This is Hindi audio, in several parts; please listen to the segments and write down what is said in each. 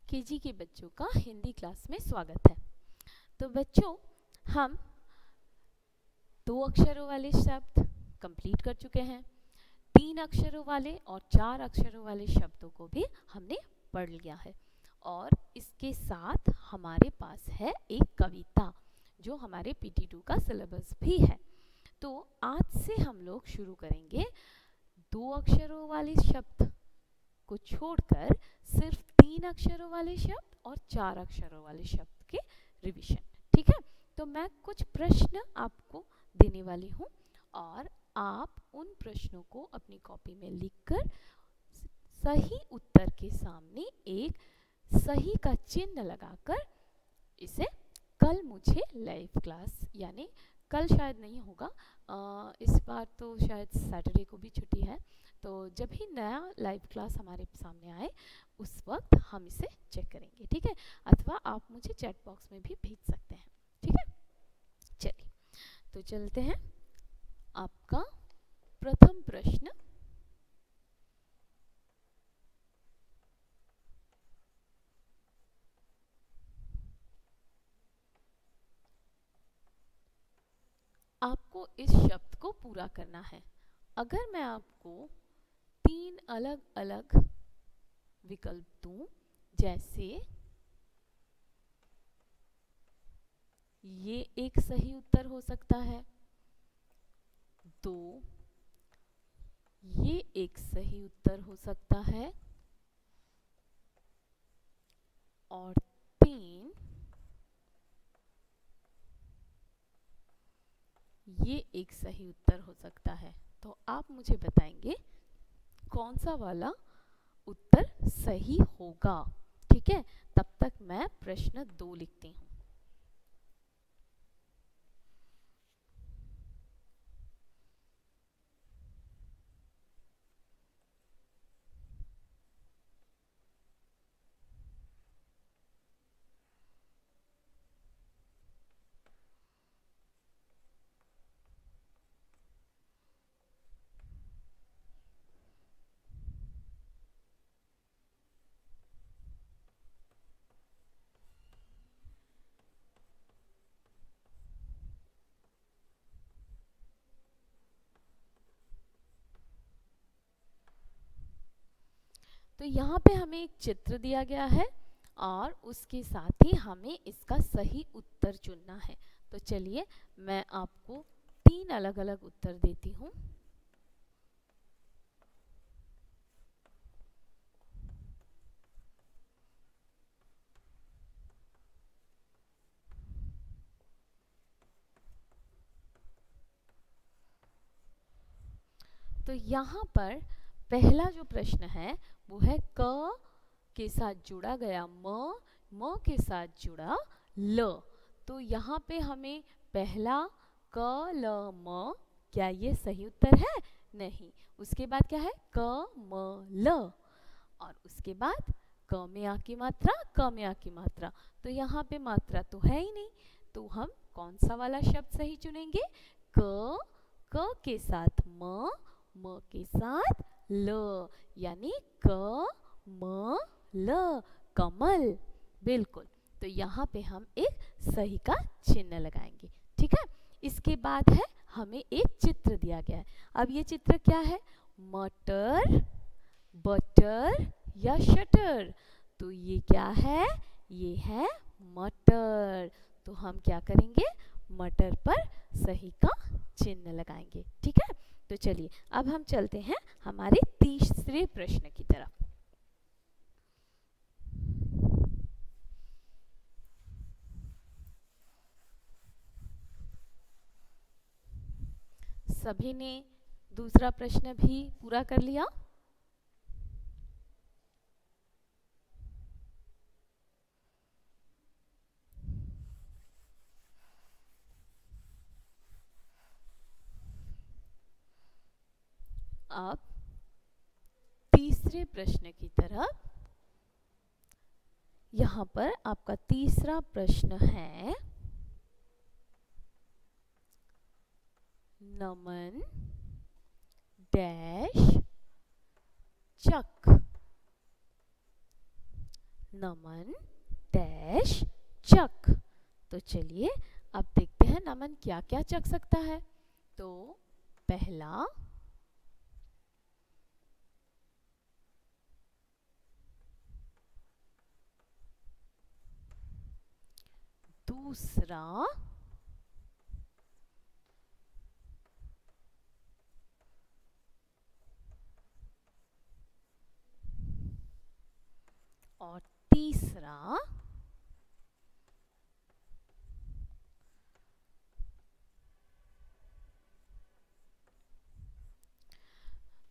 केजी के बच्चों का हिंदी क्लास में स्वागत है। तो बच्चों, हम 2 अक्षरों वाले शब्द कंप्लीट कर चुके हैं। 3 अक्षरों वाले और 4 अक्षरों वाले शब्दों को भी हमने पढ़ लिया है और इसके साथ हमारे पास है एक कविता जो हमारे PT2 का सिलेबस भी है। तो आज से हम लोग शुरू करेंगे 2 अक्षरों वाले शब्द को छोड़कर सिर्फ 3 अक्षरों वाले शब्द और 4 अक्षरों वाले शब्द के रिवीजन। ठीक है, तो मैं कुछ प्रश्न आपको देने वाली हूँ और आप उन प्रश्नों को अपनी कॉपी में लिखकर सही उत्तर के सामने एक सही का चिन्ह लगाकर इसे कल मुझे लाइव क्लास, यानी कल शायद नहीं होगा, इस बार तो शायद सैटरडे को भी छुट्टी है, तो जब भी नया लाइव क्लास हमारे सामने आए उस वक्त हम इसे चेक करेंगे। ठीक है, अथवा आप मुझे चैट बॉक्स में भी भेज सकते हैं। ठीक है, चलिए तो चलते हैं। आपका प्रथम प्रश्न, आपको इस शब्द को पूरा करना है। अगर मैं आपको 3 अलग अलग विकल्प दूं, जैसे ये एक सही उत्तर हो सकता है, 2 ये एक सही उत्तर हो सकता है और 3 ये एक सही उत्तर हो सकता है। तो आप मुझे बताएंगे कौन सा वाला उत्तर सही होगा। ठीक है, तब तक मैं प्रश्न 2 लिखती हूँ। तो यहाँ पे हमें एक चित्र दिया गया है और उसके साथ ही हमें इसका सही उत्तर चुनना है। तो चलिए मैं आपको 3 अलग अलग उत्तर देती हूँ। तो यहाँ पर पहला जो प्रश्न है वो है क के साथ जुड़ा गया म के साथ जुड़ा ल। तो यहाँ पे हमें पहला क ल म, क्या ये सही उत्तर है? नहीं। उसके बाद क्या है? क म ल, और उसके बाद क में आ की मात्रा, क में आ की मात्रा। तो यहाँ पे मात्रा तो है ही नहीं, तो हम कौन सा वाला शब्द सही चुनेंगे? क के साथ म के साथ ल, यानी क म ल, कमल। बिल्कुल, तो यहाँ पे हम एक सही का चिन्ह लगाएंगे। ठीक है, इसके बाद है हमें एक चित्र दिया गया है। अब ये चित्र क्या है? मटर, बटर या शटर? तो ये क्या है? ये है मटर। तो हम क्या करेंगे? मटर पर सही का चिन्ह लगाएंगे। ठीक है, तो चलिए अब हम चलते हैं हमारे तीसरे प्रश्न की तरफ। सभी ने दूसरा प्रश्न भी पूरा कर लिया? अब तीसरे प्रश्न की तरफ। यहाँ पर आपका तीसरा प्रश्न है, नमन डैश चक नमन डैश चक। तो चलिए अब देखते हैं नमन क्या क्या चख सकता है। तो पहला, दूसरा, और तीसरा,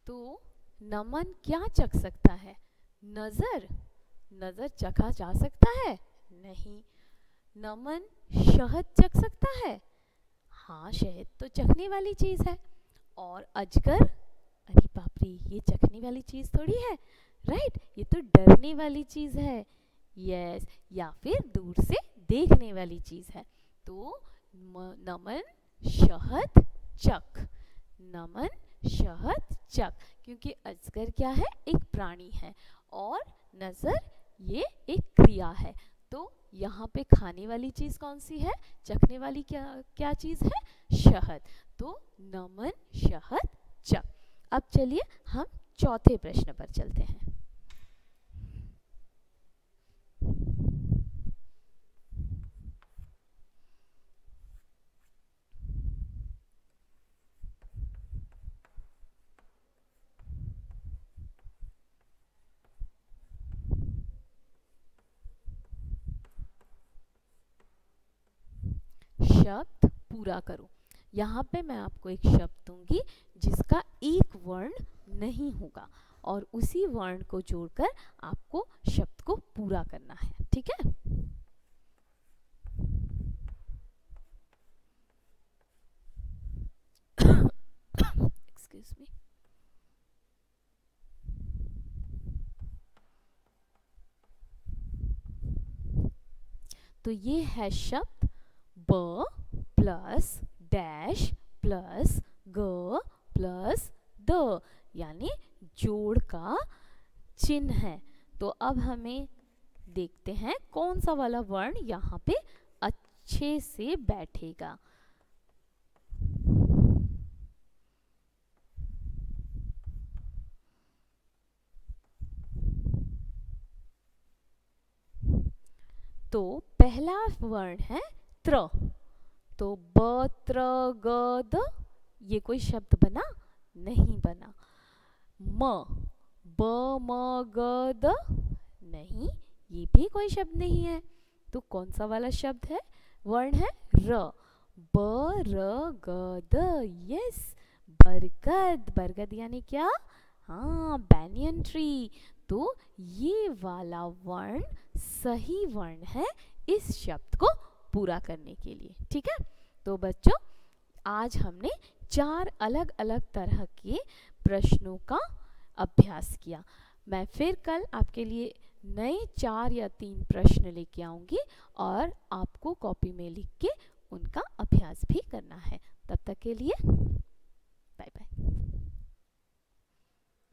तो नमन क्या चख सकता है? नजर? नजर चखा जा सकता है? नहीं। नमन शहद चख सकता है? हाँ, शहद तो चखने वाली चीज है। और अजगर? अरे बाप रे, ये चखने वाली चीज थोड़ी है, राइट, ये तो डरने वाली चीज है। यस, या फिर दूर से देखने वाली चीज है। तो नमन शहद चख, नमन शहद चक, क्योंकि अजगर क्या है? एक प्राणी है, और नजर ये एक क्रिया है। तो यहाँ पे खाने वाली चीज कौन सी है? चखने वाली क्या क्या चीज है? शहद। तो नमन शहद चक। अब चलिए हम चौथे प्रश्न पर चलते हैं। शब्द पूरा करो। यहाँ पे मैं आपको एक शब्द दूंगी जिसका एक वर्ण नहीं होगा, और उसी वर्ण को जोड़कर आपको शब्द को पूरा करना है, ठीक है? Excuse me. तो ये है शब्द ब प्लस डैश प्लस ग प्लस द, यानी जोड़ का चिन्ह है। तो अब हमें देखते हैं कौन सा वाला वर्ण यहाँ पे अच्छे से बैठेगा। तो पहला वर्ण है त्र। तो ब त्र ग द, ये कोई शब्द बना? नहीं बना। म ब म ग द, नहीं, ये भी कोई शब्द नहीं है। तो कौन सा वाला शब्द है? वर्ण है र। ब र ग द, यस, बरगद। बरगद यानी क्या? हाँ, बैनियन ट्री। तो ये वाला वर्ण सही वर्ण है इस शब्द को पूरा करने के लिए, ठीक है? तो बच्चों, आज हमने 4 अलग अलग तरह के प्रश्नों का अभ्यास किया। मैं फिर कल आपके लिए नए 4 या 3 प्रश्न लेके आऊंगी, और आपको कॉपी में लिख के उनका अभ्यास भी करना है। तब तक के लिए बाय बाय।